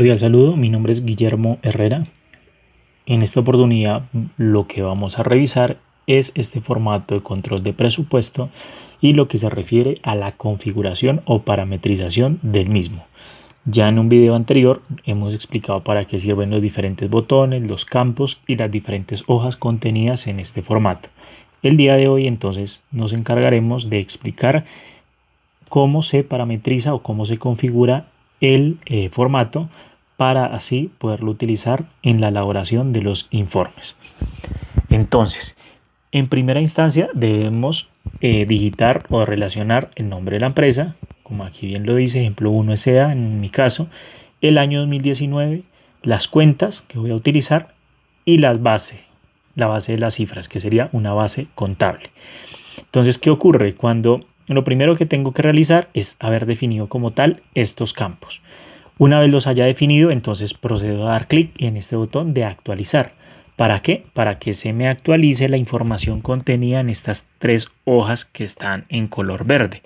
Cordial saludo, mi nombre es Guillermo Herrera. En esta oportunidad lo que vamos a revisar es este formato de control de presupuesto y lo que se refiere a la configuración o parametrización del mismo. Ya en un video anterior hemos explicado para qué sirven los diferentes botones, los campos y las diferentes hojas contenidas en este formato. El día de hoy entonces nos encargaremos de explicar cómo se parametriza o cómo se configura el formato para así poderlo utilizar en la elaboración de los informes. Entonces, en primera instancia debemos digitar o relacionar el nombre de la empresa, como aquí bien lo dice, ejemplo 1 SA en mi caso, el año 2019, las cuentas que voy a utilizar y la base de las cifras, que sería una base contable. Entonces, ¿qué ocurre? Cuando lo primero que tengo que realizar es haber definido como tal estos campos. Una vez los haya definido, entonces procedo a dar clic en este botón de actualizar. ¿Para qué? Para que se me actualice la información contenida en estas tres hojas que están en color verde,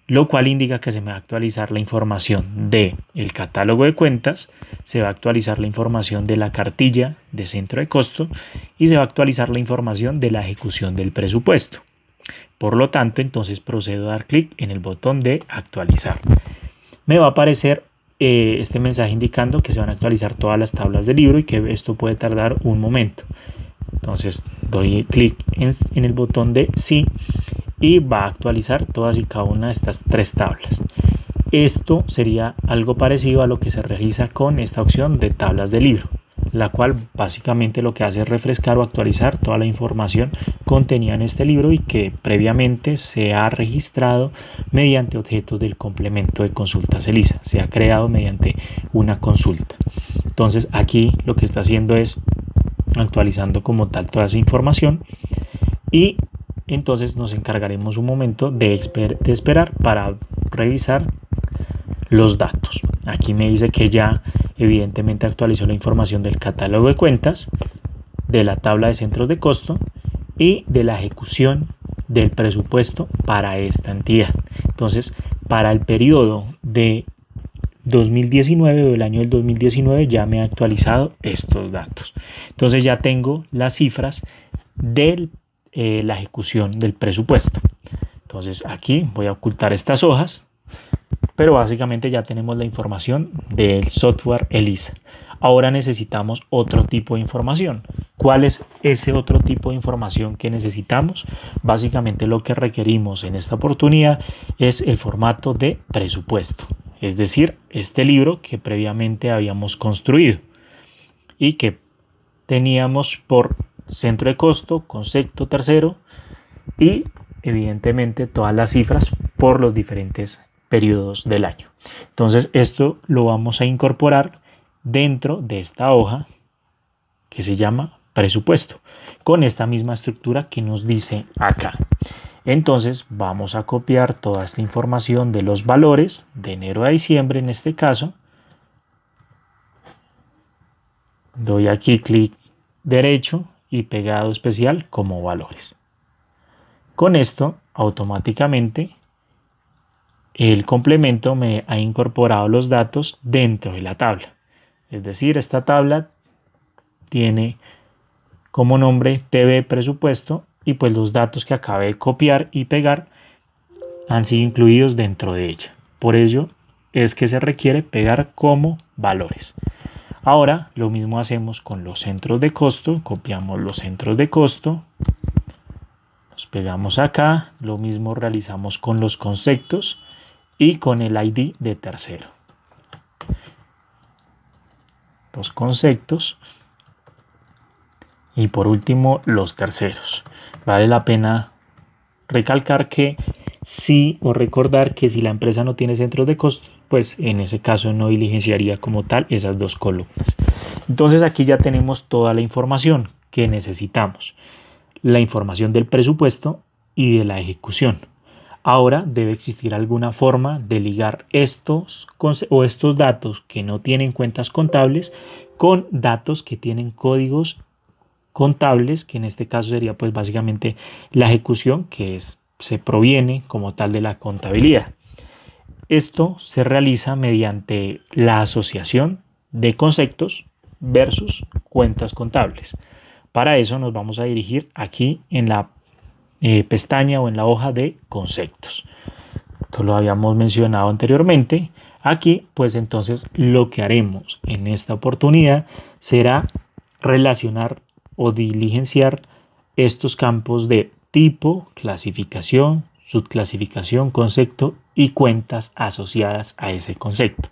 lo cual indica que se me va a actualizar la información del catálogo de cuentas, se va a actualizar la información de la cartilla de centro de costo y se va a actualizar la información de la ejecución del presupuesto. Por lo tanto, entonces procedo a dar clic en el botón de actualizar. Me va a aparecer este mensaje indicando que se van a actualizar todas las tablas del libro y que esto puede tardar un momento. Entonces doy clic en el botón de sí y va a actualizar todas y cada una de estas tres tablas. Esto sería algo parecido a lo que se realiza con esta opción de tablas de libro, la cual básicamente lo que hace es refrescar o actualizar toda la información contenida en este libro y que previamente se ha registrado mediante objetos del complemento de consultas ELISA, se ha creado mediante una consulta. Entonces aquí lo que está haciendo es actualizando como tal toda esa información y entonces nos encargaremos un momento de esperar para revisar los datos. Aquí me dice que ya evidentemente actualizó la información del catálogo de cuentas, de la tabla de centros de costo y de la ejecución del presupuesto para esta entidad. Entonces, para el periodo de 2019 o del año del 2019 ya me ha actualizado estos datos. Entonces ya tengo las cifras de la ejecución del presupuesto. Entonces aquí voy a ocultar estas hojas, pero básicamente ya tenemos la información del software ELISA. Ahora necesitamos otro tipo de información. ¿Cuál es ese otro tipo de información que necesitamos? Básicamente lo que requerimos en esta oportunidad es el formato de presupuesto, es decir, este libro que previamente habíamos construido y que teníamos por centro de costo, concepto tercero y evidentemente todas las cifras por los diferentes periodos del año. Entonces esto lo vamos a incorporar dentro de esta hoja que se llama presupuesto, con esta misma estructura que nos dice acá. Entonces vamos a copiar toda esta información de los valores de enero a diciembre en este caso. Doy aquí clic derecho y pegado especial como valores. Con esto automáticamente el complemento me ha incorporado los datos dentro de la tabla. Es decir, esta tabla tiene como nombre TV presupuesto y pues los datos que acabé de copiar y pegar han sido incluidos dentro de ella. Por ello es que se requiere pegar como valores. Ahora lo mismo hacemos con los centros de costo, copiamos los centros de costo, los pegamos acá, lo mismo realizamos con los conceptos y con el ID de tercero. Los conceptos y por último los terceros. Vale la pena recalcar que sí o recordar que si la empresa no tiene centros de costo, pues en ese caso no diligenciaría como tal esas dos columnas. Entonces aquí ya tenemos toda la información que necesitamos, la información del presupuesto y de la ejecución. Ahora debe existir alguna forma de ligar estos datos que no tienen cuentas contables con datos que tienen códigos contables, que en este caso sería pues básicamente la ejecución que se proviene como tal de la contabilidad. esto se realiza mediante la asociación de conceptos versus cuentas contables. Para eso nos vamos a dirigir aquí en la pestaña o en la hoja de conceptos. Esto lo habíamos mencionado anteriormente. Aquí, pues entonces lo que haremos en esta oportunidad será relacionar o diligenciar estos campos de tipo, clasificación, subclasificación, concepto y cuentas asociadas a ese concepto.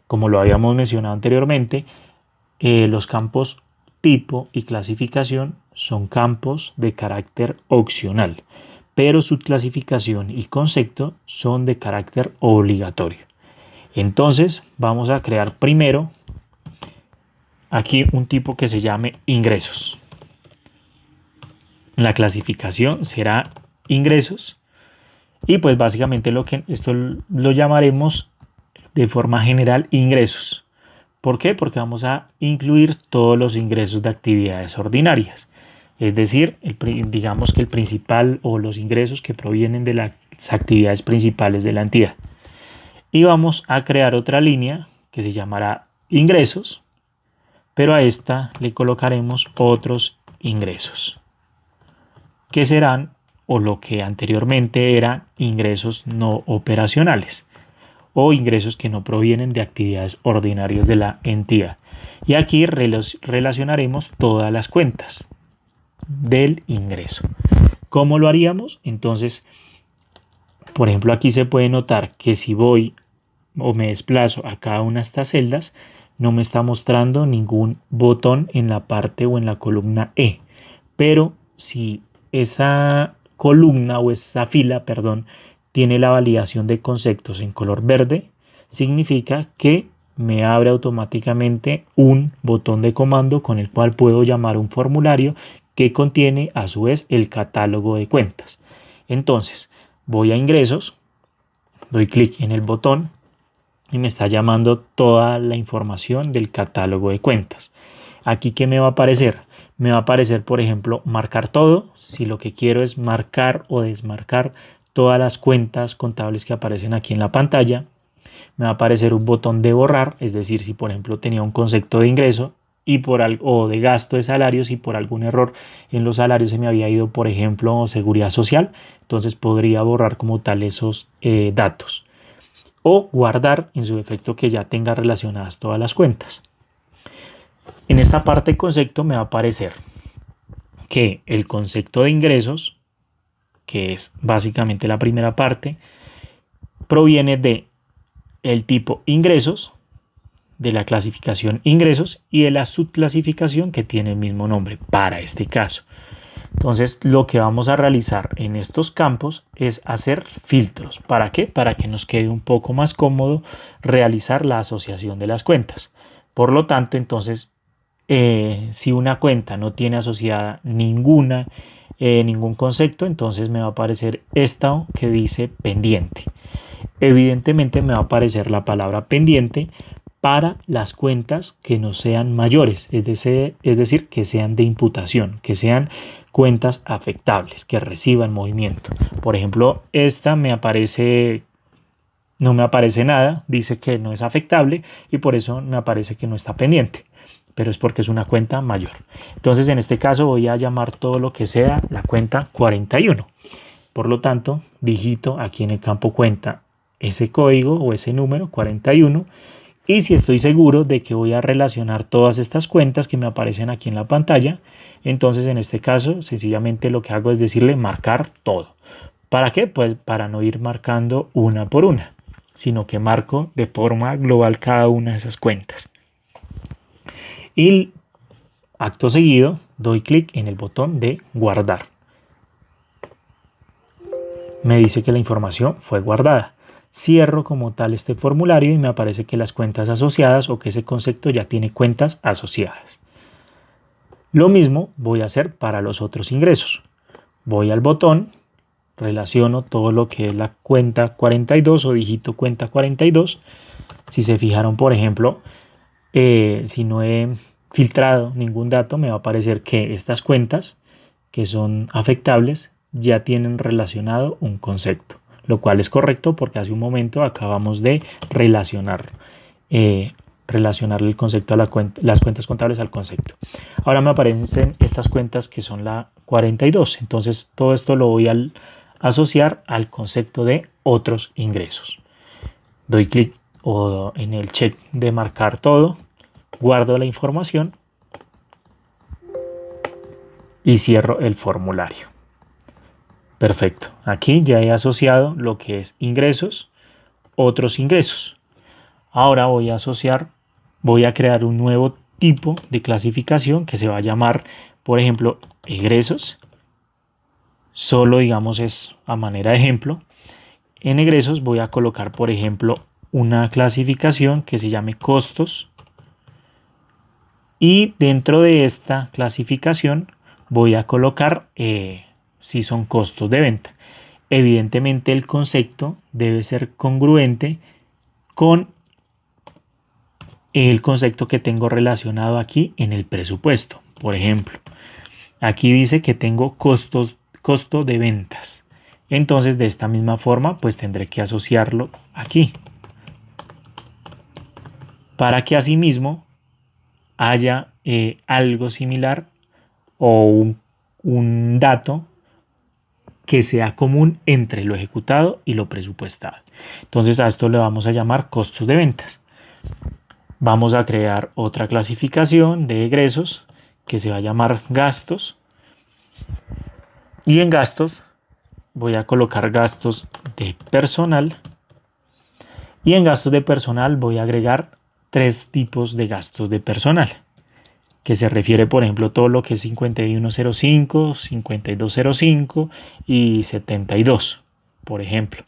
Como lo habíamos mencionado anteriormente, los campos tipo y clasificación son campos de carácter opcional, pero subclasificación y concepto son de carácter obligatorio. Entonces vamos a crear primero aquí un tipo que se llame ingresos. La clasificación será ingresos y pues básicamente esto lo llamaremos de forma general ingresos. ¿Por qué? Porque vamos a incluir todos los ingresos de actividades ordinarias. Es decir, digamos que el principal o los ingresos que provienen de las actividades principales de la entidad. Y vamos a crear otra línea que se llamará ingresos, pero a esta le colocaremos otros ingresos, que serán o lo que anteriormente eran ingresos no operacionales o ingresos que no provienen de actividades ordinarias de la entidad. Y aquí relacionaremos todas las cuentas del ingreso. ¿Cómo lo haríamos? Entonces, por ejemplo, aquí se puede notar que si voy o me desplazo a cada una de estas celdas, no me está mostrando ningún botón en la parte o en la columna E. Pero si esa columna o esa fila, perdón, tiene la validación de conceptos en color verde, significa que me abre automáticamente un botón de comando con el cual puedo llamar un formulario que contiene a su vez el catálogo de cuentas. Entonces voy a ingresos, doy clic en el botón y me está llamando toda la información del catálogo de cuentas. Aquí, ¿qué me va a aparecer? Me va a aparecer, por ejemplo, marcar todo, si lo que quiero es marcar o desmarcar todas las cuentas contables que aparecen aquí en la pantalla. Me va a aparecer un botón de borrar, es decir, si por ejemplo tenía un concepto de ingreso y por algo, o de gasto de salarios y por algún error en los salarios se me había ido, por ejemplo, seguridad social, entonces podría borrar como tal esos datos. O guardar en su defecto que ya tenga relacionadas todas las cuentas. En esta parte de concepto me va a aparecer que el concepto de ingresos, que es básicamente la primera parte, proviene de el tipo ingresos, de la clasificación ingresos y de la subclasificación que tiene el mismo nombre para este caso. Entonces lo que vamos a realizar en estos campos es hacer filtros. ¿Para qué? Para que nos quede un poco más cómodo realizar la asociación de las cuentas. Por lo tanto, entonces, si una cuenta no tiene asociada ningún concepto, entonces me va a aparecer esta que dice pendiente. Evidentemente me va a aparecer la palabra pendiente para las cuentas que no sean mayores, es decir, que sean de imputación, que sean cuentas afectables, que reciban movimiento. Por ejemplo, esta no me aparece nada, dice que no es afectable y por eso me aparece que no está pendiente, pero es porque es una cuenta mayor. Entonces, en este caso voy a llamar todo lo que sea la cuenta 41. Por lo tanto, digito aquí en el campo cuenta ese código o ese número 41 y si estoy seguro de que voy a relacionar todas estas cuentas que me aparecen aquí en la pantalla, entonces en este caso sencillamente lo que hago es decirle marcar todo. ¿Para qué? Pues para no ir marcando una por una, sino que marco de forma global cada una de esas cuentas. Y acto seguido doy clic en el botón de guardar. Me dice que la información fue guardada. Cierro como tal este formulario y me aparece que las cuentas asociadas o que ese concepto ya tiene cuentas asociadas. Lo mismo voy a hacer para los otros ingresos. Voy al botón, relaciono todo lo que es la cuenta 42 o digito cuenta 42. Si se fijaron, por ejemplo, si no he filtrado ningún dato, me va a aparecer que estas cuentas que son afectables ya tienen relacionado un concepto. lo cual es correcto porque hace un momento acabamos de relacionar el concepto a las cuentas contables al concepto. Ahora me aparecen estas cuentas que son la 42, entonces todo esto lo voy a asociar al concepto de otros ingresos. Doy clic en el check de marcar todo, guardo la información y cierro el formulario. Perfecto, aquí ya he asociado lo que es ingresos, otros ingresos. Ahora voy a crear un nuevo tipo de clasificación que se va a llamar, por ejemplo, egresos. Solo digamos es a manera de ejemplo. En egresos voy a colocar, por ejemplo, una clasificación que se llame costos. Y dentro de esta clasificación voy a colocar si son costos de venta. Evidentemente el concepto debe ser congruente con el concepto que tengo relacionado aquí en el presupuesto. Por ejemplo, aquí dice que tengo costo de ventas. Entonces de esta misma forma pues tendré que asociarlo aquí. Para que asimismo haya algo similar o un dato que sea común entre lo ejecutado y lo presupuestado. Entonces a esto le vamos a llamar costos de ventas. Vamos a crear otra clasificación de egresos que se va a llamar gastos. Y en gastos voy a colocar gastos de personal. Y en gastos de personal voy a agregar 3 tipos de gastos de personal, que se refiere, por ejemplo, todo lo que es 5105, 5205 y 72, por ejemplo.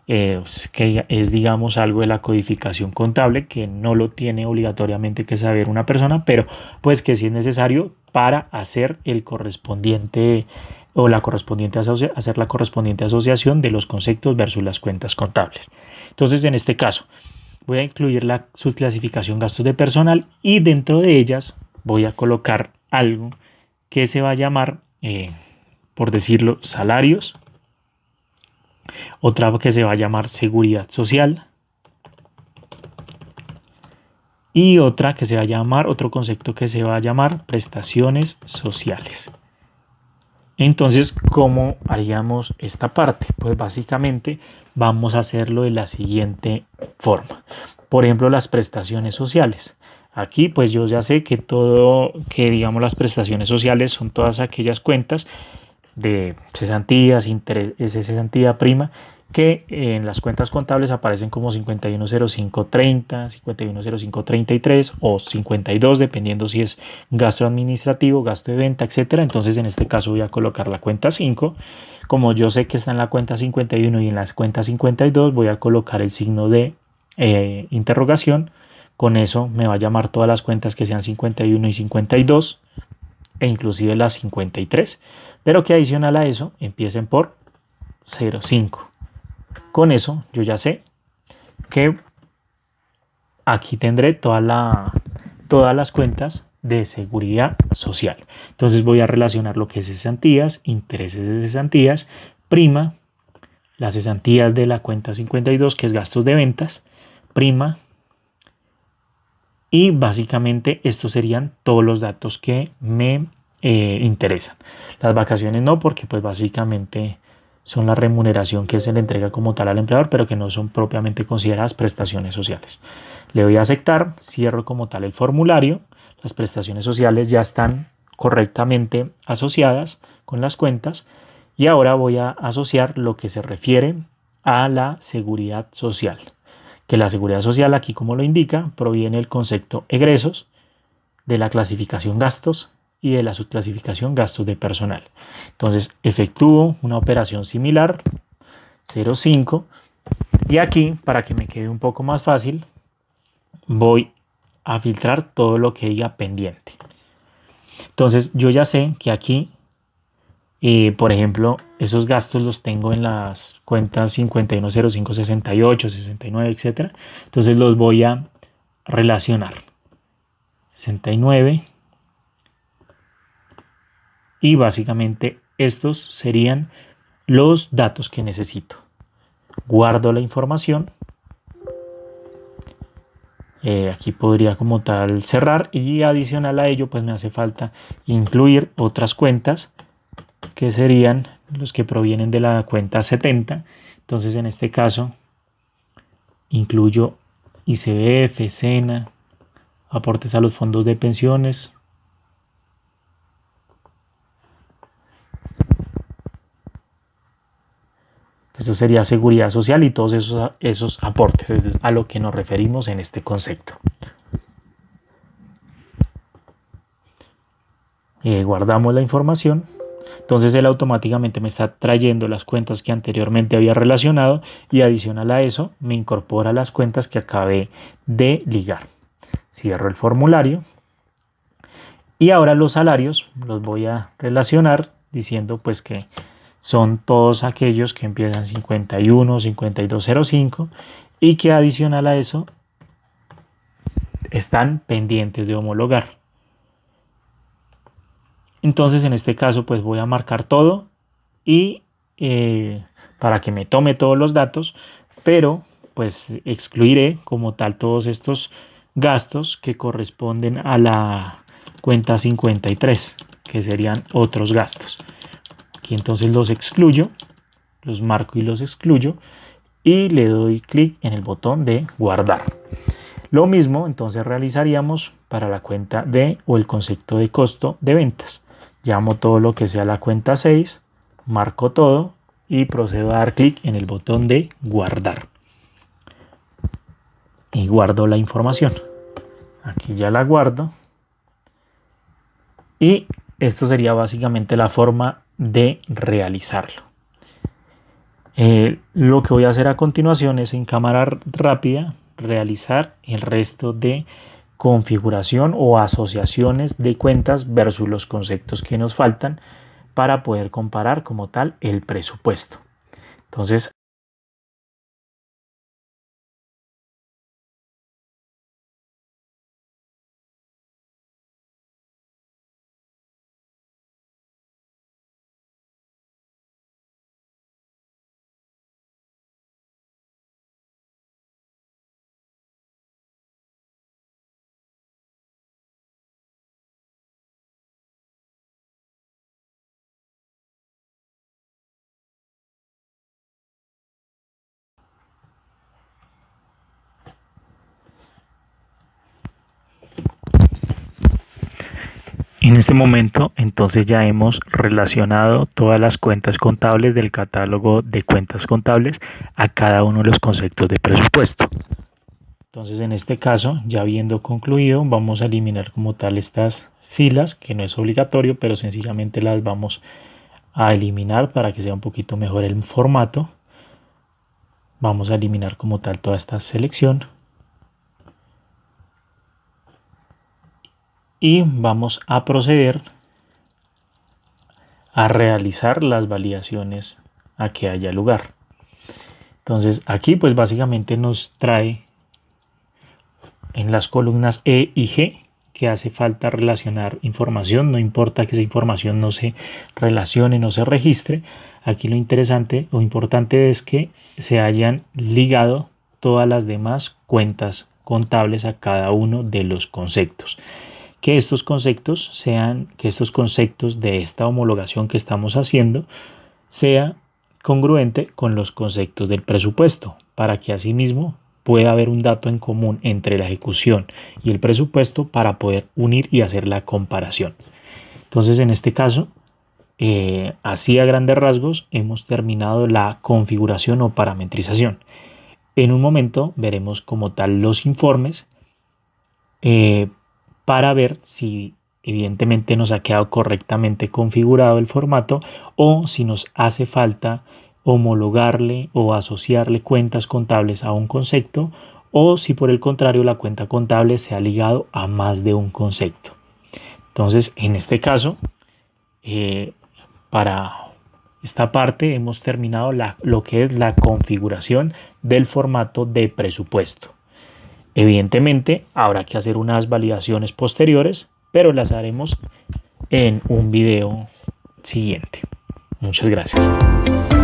Que es, digamos, algo de la codificación contable que no lo tiene obligatoriamente que saber una persona, pero pues que sí es necesario para hacer el correspondiente o hacer la correspondiente asociación de los conceptos versus las cuentas contables. Entonces, en este caso, voy a incluir la subclasificación gastos de personal y dentro de ellas voy a colocar algo que se va a llamar, por decirlo, salarios. Otra que se va a llamar seguridad social. Y otra que se va a llamar, otro concepto que se va a llamar prestaciones sociales. Entonces, ¿cómo haríamos esta parte? Pues básicamente vamos a hacerlo de la siguiente forma. Por ejemplo, las prestaciones sociales. Aquí pues yo ya sé que digamos las prestaciones sociales son todas aquellas cuentas de cesantías, cesantía prima, que en las cuentas contables aparecen como 510530, 510533 o 52, dependiendo si es gasto administrativo, gasto de venta, etcétera. Entonces, en este caso voy a colocar la cuenta 5. Como yo sé que está en la cuenta 51 y en la cuenta 52, voy a colocar el signo de interrogación. Con eso me va a llamar todas las cuentas que sean 51 y 52 e inclusive las 53, pero que adicional a eso empiecen por 05. Con eso yo ya sé que aquí tendré todas las cuentas de seguridad social. Entonces voy a relacionar lo que es cesantías, intereses de cesantías, prima, las cesantías de la cuenta 52, que es gastos de ventas, prima, y básicamente estos serían todos los datos que me interesan. Las vacaciones no, porque pues básicamente son la remuneración que se le entrega como tal al empleador, pero que no son propiamente consideradas prestaciones sociales. Le doy a aceptar, cierro como tal el formulario. Las prestaciones sociales ya están correctamente asociadas con las cuentas y ahora voy a asociar lo que se refiere a la seguridad social. Que la seguridad social, aquí como lo indica, proviene del concepto egresos, de la clasificación gastos y de la subclasificación gastos de personal. Entonces efectúo una operación similar, 05, y aquí, para que me quede un poco más fácil, voy a filtrar todo lo que diga pendiente. Entonces yo ya sé que aquí, por ejemplo, esos gastos los tengo en las cuentas 5105, 68, 69, etc. Entonces los voy a relacionar. 69. Y básicamente estos serían los datos que necesito. guardo la información. Aquí podría como tal cerrar, y adicional a ello pues me hace falta incluir otras cuentas que serían los que provienen de la cuenta 70. Entonces en este caso incluyo ICBF, SENA, aportes a los fondos de pensiones, esto sería seguridad social y todos esos aportes, es a lo que nos referimos en este concepto. Guardamos la información. Entonces él automáticamente me está trayendo las cuentas que anteriormente había relacionado, y adicional a eso me incorpora las cuentas que acabé de ligar. Cierro el formulario y ahora los salarios los voy a relacionar diciendo pues que son todos aquellos que empiezan 51, 5205 y que adicional a eso están pendientes de homologar. Entonces en este caso pues voy a marcar todo y para que me tome todos los datos, pero pues excluiré como tal todos estos gastos que corresponden a la cuenta 53, que serían otros gastos. Aquí entonces los excluyo, los marco y los excluyo, y le doy clic en el botón de guardar. Lo mismo entonces realizaríamos para la cuenta D o el concepto de costo de ventas. Llamo todo lo que sea la cuenta 6, marco todo y procedo a dar clic en el botón de guardar. Y guardo la información. Aquí ya la guardo. Y esto sería básicamente la forma de realizarlo. Lo que voy a hacer a continuación es en cámara rápida realizar el resto de configuración o asociaciones de cuentas versus los conceptos que nos faltan para poder comparar como tal el presupuesto. Entonces, en este momento, entonces ya hemos relacionado todas las cuentas contables del catálogo de cuentas contables a cada uno de los conceptos de presupuesto. Entonces, en este caso, ya habiendo concluido, vamos a eliminar como tal estas filas, que no es obligatorio, pero sencillamente las vamos a eliminar para que sea un poquito mejor el formato. Vamos a eliminar como tal toda esta selección. Y vamos a proceder a realizar las validaciones a que haya lugar. Entonces aquí pues básicamente nos trae en las columnas E y G que hace falta relacionar información. No importa que esa información no se relacione, no se registre. Aquí lo interesante o importante es que se hayan ligado todas las demás cuentas contables a cada uno de los conceptos. Que estos conceptos de esta homologación que estamos haciendo sea congruente con los conceptos del presupuesto, para que asimismo pueda haber un dato en común entre la ejecución y el presupuesto para poder unir y hacer la comparación. Entonces, en este caso, así a grandes rasgos, hemos terminado la configuración o parametrización. En un momento veremos como tal los informes para ver si evidentemente nos ha quedado correctamente configurado el formato o si nos hace falta homologarle o asociarle cuentas contables a un concepto, o si por el contrario la cuenta contable se ha ligado a más de un concepto. Entonces, en este caso, para esta parte hemos terminado lo que es la configuración del formato de presupuesto. Evidentemente habrá que hacer unas validaciones posteriores, pero las haremos en un video siguiente. Muchas gracias.